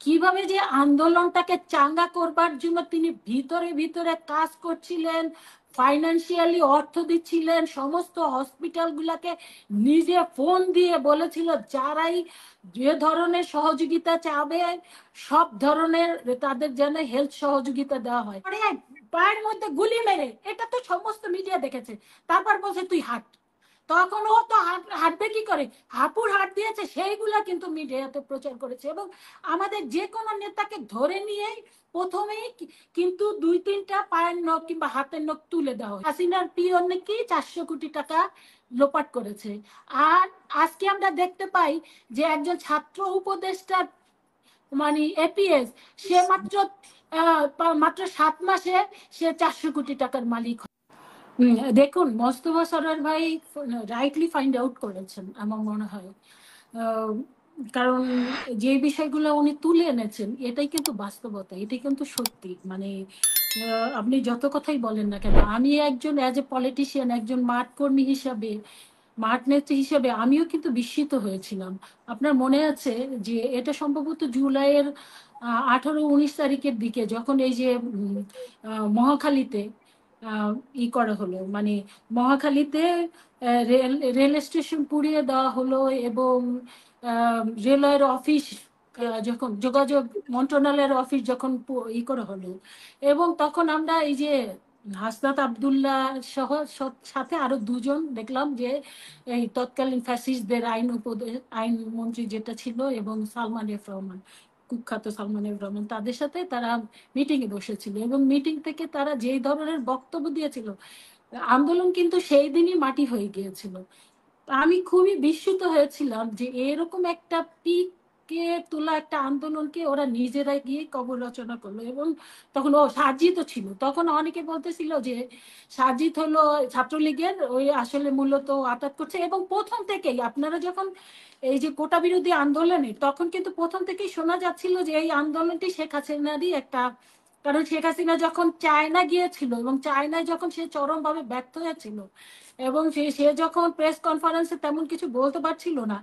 কিভাবে যে আন্দোলনটাকে চাঙ্গা করবার জন্য তিনি ভিতরে ভিতরে কাজ করছিলেন, ফাইন্যান্সিয়ালি অর্থ দিচ্ছিলেন, সমস্ত হসপিটাল গুলাকে নিজে ফোন দিয়ে বলেছিল যারাই যে ধরনের সহযোগিতা চাবে সব ধরনের তাদের যেন হেলথ সহযোগিতা দেওয়া হয়। পায়ের মধ্যে গুলি মেরে, এটা তো সমস্ত মিডিয়া দেখেছে। তারপর বলছে তুই হাট। তখন ও তো হাঁটবে কি করে, হাপুর হাট দিয়েছে সেইগুলা কিন্তু মিডিয়াতে প্রচার করেছে। এবং আমাদের যে কোনো নেতাকে ধরে নিয়ে প্রথমেই কিন্তু 2-3টা পায়ের নখ কিংবা হাতের নখ তুলে দেওয়া হয়। হাসিনার পিয়ন নাকি 400 কোটি টাকা লোপাট করেছে। আর আজকে আমরা দেখতে পাই যে একজন ছাত্র উপদেষ্টার মানে এপিএস, সে মাত্র 7 মাসে সে 400 কোটি টাকার মালিক। দেখুন, মোস্তফা সরোয়ার ভাই রাইটলি ফাইন্ড আউট করেছেন আমার মনে হয়। আহ, কারণ যে বিষয়গুলো উনি তুলে এনেছেন এটাই কিন্তু বাস্তবতা, এটাই কিন্তু সত্যি। মানে আপনি যত কথাই বলেন না কেন, আমি একজন অ্যাজ এ পলিটিশিয়ান, একজন মাঠ কর্মী হিসাবে, মাঠ নেত্রী হিসেবে আমিও কিন্তু বিস্মিত হয়েছিলাম। আপনার মনে আছে যে এটা সম্ভবত জুলাইয়ের 18-19 তারিখের দিকে, যখন এই যে মহাখালীতে আহ, ই করা হলো, মানে মহাখালীতে রেল স্টেশন পুড়িয়ে দেওয়া হলো, এবং রেলওয়ের অফিস, যখন যোগাযোগ মন্ত্রণালয়ের অফিস যখন করা হলো, এবং তখন আমরা এই যে হাসনাত আবদুল্লাহ সহ সাথে আরো দুজন দেখলাম যে এই তৎকালীন ফ্যাসিস্টদের আইন মন্ত্রী যেটা ছিল, এবং সালমান এফ রহমান, কুখ্যাত সালমান এফ রহমান, তাদের সাথে তারা মিটিং এ বসেছিল। এবং মিটিং থেকে তারা যেই ধরনের বক্তব্য দিয়েছিল, আন্দোলন কিন্তু সেই দিনই মাটি হয়ে গিয়েছিল। আমি খুবই বিস্মিত হয়েছিলাম যে এরকম একটা পিকে তোলা একটা আন্দোলনকে ওরা নিজেরাই গিয়ে কবর রচনা করলো। এবং তখন ও সাজিদও ছিল, তখন অনেকে বলতেছিল যে সাজিদ হলো ছাত্রলীগের, ওই আসলে মূলত আটাক করছে। এবং প্রথম থেকেই আপনারা যখন এই যে কোটা বিরোধী আন্দোলনে, তখন কিন্তু প্রথম থেকেই শোনা যাচ্ছিল যে এই আন্দোলনটি শেখ হাসিনারই একটা, কারণ শেখ হাসিনা যখন চায়না গিয়েছিল এবং চায়নায় যখন সে চরমভাবে ব্যর্থ হয়েছিল, এবং সে সে যখন প্রেস কনফারেন্সে তেমন কিছু বলতে পারছিল না,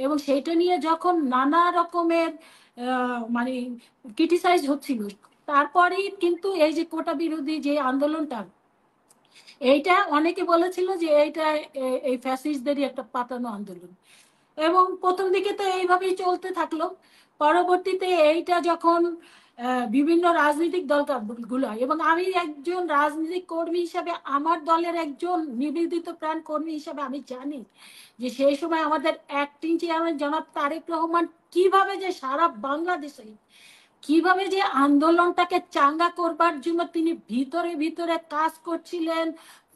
এবং সেটা নিয়ে যখন নানা রকমের মানে ক্রিটিসাইজ হচ্ছিল, তারপরেই কিন্তু এই যে কোটা বিরোধী যে আন্দোলনটা, এইটা অনেকে বলেছিল যে এইটা এই ফ্যাসিস্টদেরই একটা পাতানো আন্দোলন। এবং প্রথম দিকে তো এইভাবেই চলতে থাকলো। পরবর্তীতে এইটা যখন বিভিন্ন রাজনৈতিক দল গুলো, এবং আমি একজন রাজনৈতিক কর্মী হিসাবে, আমার দলের একজন নিবেদিত প্রাণ কর্মী হিসাবে আমি জানি যে সেই সময় আমাদের অ্যাক্টিং চেয়ারম্যান জনাব তারেক রহমান কিভাবে যে সারা বাংলাদেশে কিভাবে যে আন্দোলনটাকে চাঙ্গা করবার জন্য তিনি ভিতরে ভিতরে কাজ করছিলেন,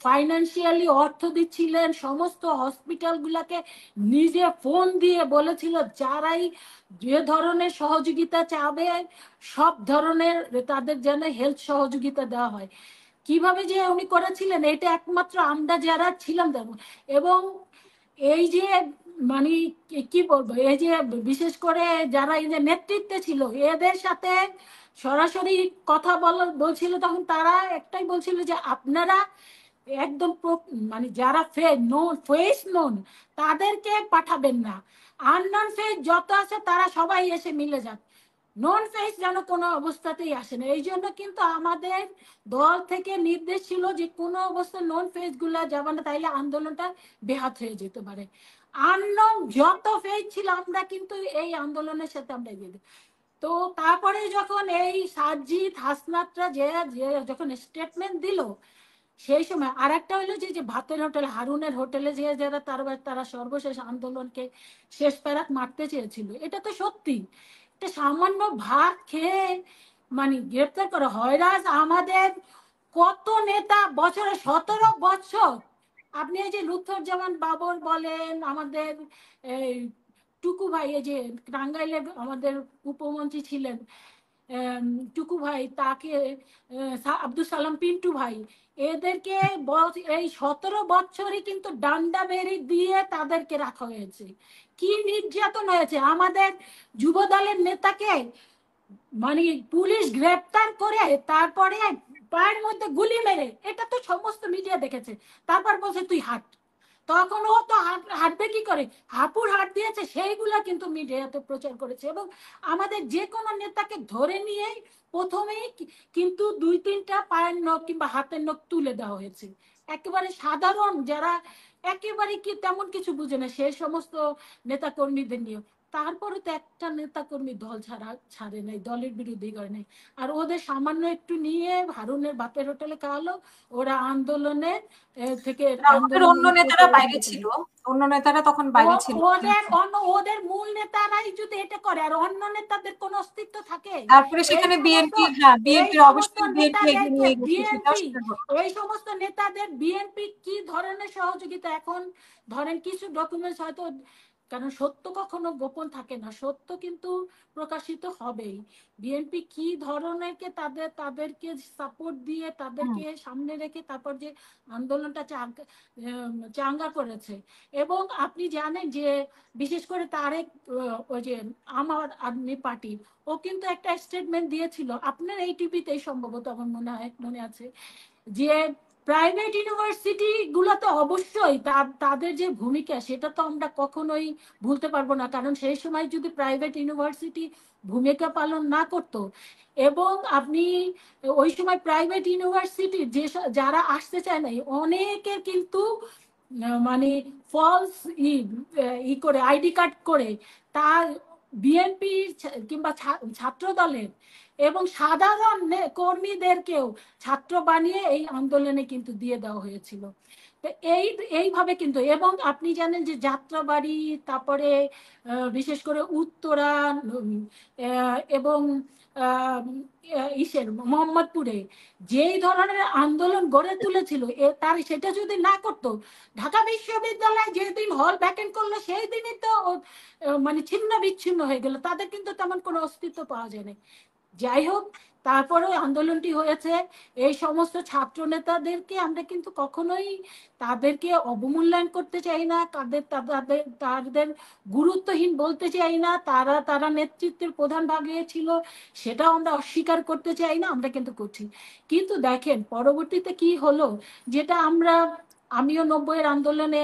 ফাইন্যান্সিয়ালি অর্থ দিচ্ছিলেন, সমস্ত হসপিটাল গুলাকে নিজে ফোন দিয়ে বলেছিল যারাই যে ধরনের সহযোগিতা চাবে সব ধরনের তাদের যেন হেলথ সহযোগিতা দেওয়া হয়। কিভাবে যে উনি করেছিলেন এটা একমাত্র আমরা যারা ছিলাম দেখো। এবং এই যে মানে কি বলবো, এই যে বিশেষ করে যারা এই যে নেতৃত্বে ছিল এদের সাথে সরাসরি কথা বলছিল, তখন তারা একটাই বলছিল যে আপনারা একদম মানে যারা ফেস নোন তাদেরকে পাঠাবেন না, আননন ফেস যত আছে তারা সবাই এসে মিলে যাক, নন ফেস যেন কোনো অবস্থাতেই আসে না। এই জন্য কিন্তু আমাদের দল থেকে নির্দেশ ছিল যে কোনো অবস্থা নন ফেস গুলা যাবে না, তাইলে আন্দোলনটা বেহাত হয়ে যেতে পারে। আননন যত ফেজ ছিল আমরা কিন্তু এই আন্দোলনের সাথে আমরা এগিয়ে দিই। তো তারপরে যখন এই সাজিদ হাসনাতরা যে যখন স্টেটমেন্ট দিল, সেই সময় আর একটা হলো যে যে ভাতের হোটেল, হারুনের হোটেলে যে যারা তারা সর্বশেষ আন্দোলনকে শেষ প্যারাক মারতে চেয়েছিল, এটা তো সত্যি। এটা সামান্য ভাত খেয়ে মানে গ্রেপ্তার করা হয়। রাজ আমাদের কত নেতা বছরে 17 বছর, আপনি এই যে লুৎফুজ্জামান বাবর বলেন, আমাদের এই টুকু ভাই, এই যে টাঙ্গাইলের আমাদের উপমন্ত্রী ছিলেন, টুকু ভাই, তাকে আব্দুল সালাম পিন্টু ভাই, এদেরকে এই 17 বছরই কিন্তু ডান্ডা বেরি দিয়ে তাদেরকে রাখা হয়েছে। কি নির্যাতন হয়েছে আমাদের যুব দলের নেতাকে, মানে পুলিশ গ্রেপ্তার করে তারপরে পায়ের মধ্যে গুলি মেরে, এটা তো সমস্ত মিডিয়া দেখেছে। তারপর বলছে তুই হাট। তখন ও তো হাঁটবে কি করে, হাঁপুর হাট দিয়েছে, সেইগুলা কিন্তু মিডিয়াতে প্রচার করেছে। এবং আমাদের যে কোনো নেতাকে ধরে নিয়েই প্রথমেই কিন্তু 2-3টা পায়ের নখ কিংবা হাতের নখ তুলে দেওয়া হয়েছে। একেবারে সাধারণ যারা একেবারে কি তেমন কিছু বুঝে না সেই সমস্ত নেতা কর্মীদের নিয়ে। তারপরে তো একটা নেতা কর্মী দল ছাড়ে নাই, দলের বিরোধী করে নাই। আর ওদের সামান্য একটু নিয়ে হারুনের বাপের হোটেলে খাওয়ালো, ওরা আন্দোলনে থেকে না, ওদের আন্দোলন অন্য নেতারা বাইরে ছিল, অন্য নেতারা তখন বাইরে ছিল। ওদের মূল নেতারাই যদি এটা করে, আর অন্য নেতাদের কোন অস্তিত্ব থাকে? তারপরে এই সেখানে সমস্ত বিএনপি, হ্যাঁ এই বিএনপির সমস্ত অবশ্যই বিএনপি এগিয়ে নেতাদেরকে নিয়ে গেছে, সেটাও বিএনপি স্বীকার করতে এই সমস্ত নেতাদের বিএনপি কি ধরনের সহযোগিতা, এখন ধরেন কিছু ডকুমেন্টস হয়তো, কারণ সত্য কখনো গোপন থাকে না, সত্য কিন্তু প্রকাশিত হবেই। বিএনপি কি ধরনের কে তাদেরকে সাপোর্ট দিয়ে হুম। তাদেরকে সামনে রেখে তারপর যে আন্দোলনটা চাঙ্গা করেছে। এবং আপনি জানেন যে বিশেষ করে তারেক, ওই যে আমার আদমি পার্টি, ও কিন্তু একটা স্টেটমেন্ট দিয়েছিল আপনার এই টিভিতেই সম্ভবত, আমার মনে আছে, যে প্রাইভেট ইউনিভার্সিটি গুলোতে অবশ্যই তাদের যে ভূমিকা সেটা তো আমরা কখনোই ভুলতে পারবো না। কারণ সেই সময় যদি প্রাইভেট ইউনিভার্সিটি ভূমিকা পালন না করত, এবং আপনি ওই সময় প্রাইভেট ইউনিভার্সিটি যে যারা আসতে চায় নাই অনেকের কিন্তু মানে ফলস ই করে আইডি কার্ড করে তার বিএনপি কিংবা ছাত্র দলের এবং সাধারণ কর্মীদেরকেও ছাত্র বানিয়ে এই আন্দোলনে কিন্তু দিয়ে দেওয়া হয়েছিল। তো এইভাবে কিন্তু, এবং আপনি জানেন যে যাত্রাবাড়ি, তারপরে বিশেষ করে উত্তরা এবং ইসের মোহাম্মদপুরে যেই ধরনের আন্দোলন গড়ে তুলেছিল, তার সেটা যদি না করতো, ঢাকা বিশ্ববিদ্যালয় যেদিন হল ভ্যাকেন্ট করলো সেই দিনই তো মানে ছিন্ন বিচ্ছিন্ন হয়ে গেল, তাদের কিন্তু তেমন কোনো অস্তিত্ব পাওয়া যায় না। যাই হোক, তারপরে আন্দোলনটি হয়েছে। এই সমস্ত ছাত্র নেতাদেরকে আমরা কিন্তু কখনোই তাদেরকে অবমূল্যায়ন করতে চাই না, তাদের গুরুত্বহীন বলতে চাই না, তারা নেতৃত্বের প্রধান ভাগে ছিল সেটাও আমরা অস্বীকার করতে চাই না, আমরা কিন্তু করছি। কিন্তু দেখেন পরবর্তীতে কি হলো, যেটা আমিও 90-এর আন্দোলনে,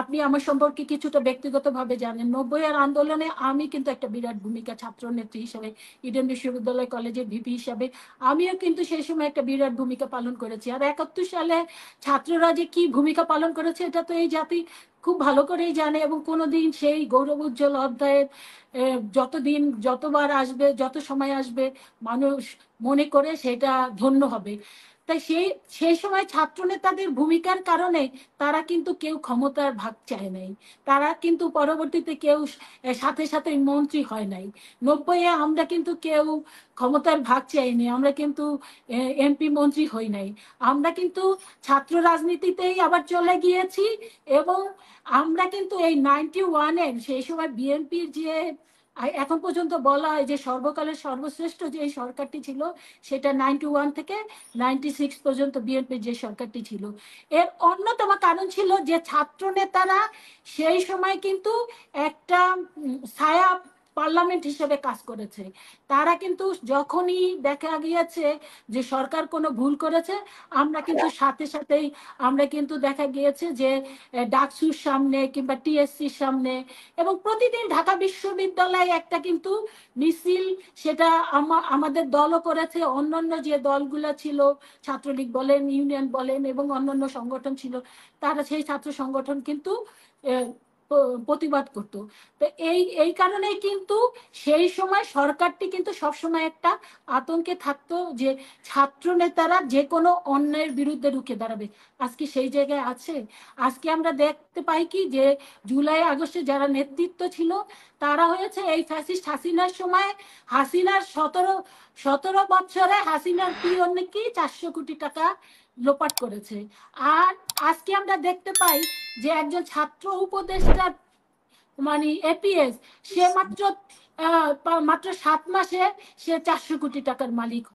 আপনি আমার সম্পর্কে কিছুটা ব্যক্তিগতভাবে জানেন, 90-এর আন্দোলনে আমি কিন্তু একটা বিরাট ভূমিকা ছাত্র নেত্রী হিসেবে, ইডেন বিশ্ববিদ্যালয় কলেজের ভিপি হিসাবে আমিও কিন্তু সেই সময় একটা বিরাট ভূমিকা পালন করেছি। আর 71 সালে ছাত্ররা যে কি ভূমিকা পালন করেছে এটা তো এই জাতি খুব ভালো করেই জানে, এবং কোনোদিন সেই গৌরব উজ্জ্বল অধ্যায়ের যতবার আসবে, যত সময় আসবে, মানুষ মনে করে সেটা ধন্য হবে। তাই সেই সময় ছাত্র নেতাদের ভূমিকার কারণে তারা কিন্তু কেউ ক্ষমতার ভাগ চায় নাই, তারা কিন্তু পরবর্তীতে কেউ সাথে সাথে মন্ত্রী হয় নাই। 90-এ আমরা কিন্তু কেউ ক্ষমতার ভাগ চাইনি, আমরা কিন্তু এমপি মন্ত্রী হই নাই, আমরা কিন্তু ছাত্র রাজনীতিতেই আবার চলে গিয়েছি। এবং আমরা কিন্তু এই 91-এর সেই সময় বিএনপির যে এখন পর্যন্ত বলা হয় যে সর্বকালের সর্বশ্রেষ্ঠ যে সরকারটি ছিল, সেটা 91 থেকে 96 পর্যন্ত বিএনপির যে সরকারটি ছিল, এর অন্যতম কারণ ছিল যে ছাত্র নেতারা সেই সময় কিন্তু একটা ছায়া পার্লামেন্ট হিসেবে কাজ করেছে। তারা কিন্তু যখনই দেখা গিয়েছে যে সরকার কোনো ভুল করেছে, আমরা কিন্তু সাথে সাথেই আমরা কিন্তু দেখা গিয়েছে যে ডাকসুর সামনে কিংবা টিএসসির সামনে, এবং প্রতিদিন ঢাকা বিশ্ববিদ্যালয়ে একটা কিন্তু মিছিল, সেটা আমাদের দলও করেছে, অন্যান্য যে দলগুলো ছিল, ছাত্রলীগ বলেন, ইউনিয়ন বলেন, এবং অন্যান্য সংগঠন ছিল, তারা সেই ছাত্র সংগঠন কিন্তু প্রতিবাদ করত। তো এই কারণে কিন্তু সেই সময় সরকারটি কিন্তু সবসময় একটা আতঙ্কে থাকতো যে ছাত্র নেতারা যে কোনো অন্যায়ের বিরুদ্ধে রুখে দাঁড়াবে। আজকে সেই জায়গায় আছে? আজকে আমরা দেখতে পাই কি যে জুলাই আগস্টে যারা নেতৃত্ব ছিল তারা হয়েছে এই ফ্যাসিস্ট হাসিনার সময়, হাসিনার 17 বছরে হাসিনার পিয়ন নাকি 400 কোটি টাকা লোপাট করেছে। আর আজকে আমরা দেখতে পাই যে একজন ছাত্র উপদেষ্টা মানে এপিএস, সে মাত্র 7 মাসে সে 400 কোটি টাকার মালিক